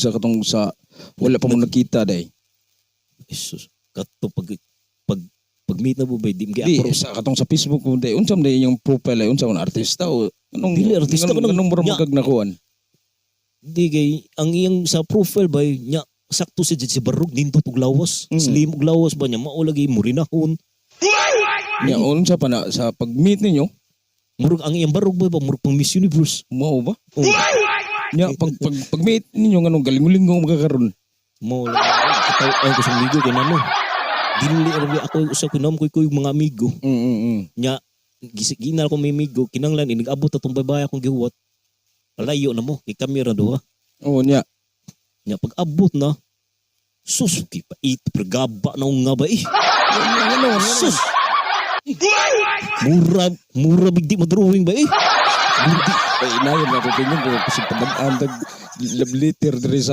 sa katong sa wala pa mo nakita day. Jesus, kato pag meet na mo ba di Di approve. sa katong sa Facebook mo day unsam day yung profile ay unsam na artista o anong Dili, artista ko anong mura nya. magkag nakuan. Di kay ang iyang sa profile ba nya sakto si Barug dinto pug lawas. Slim ug lawas ba nya mao lagi mo rinahon. Nya unsa pa na sa pag-meet ninyo Murag ang iyang barug ba murag pang Miss Universe. mao ba? Oh, Nya pag-meet ninyo nganong galing-galing magkakaroon. mao lang kataw ay ko sa amigo kay nano. Dili ra ako usa ko nam koy mga amigo. Nya ginal ko may amigo kinanglan inigabot atong babae akong gihuwat. Palayo na mo kay kamera duha. Oo nya. Nya pag abot na sus kay pait pergaba na nga ba eh. Ano Sus. Mura bigdi mo drawing ba eh. Hindi pa inayon na ko pinyo ko kasi pag-antag love letter diri sa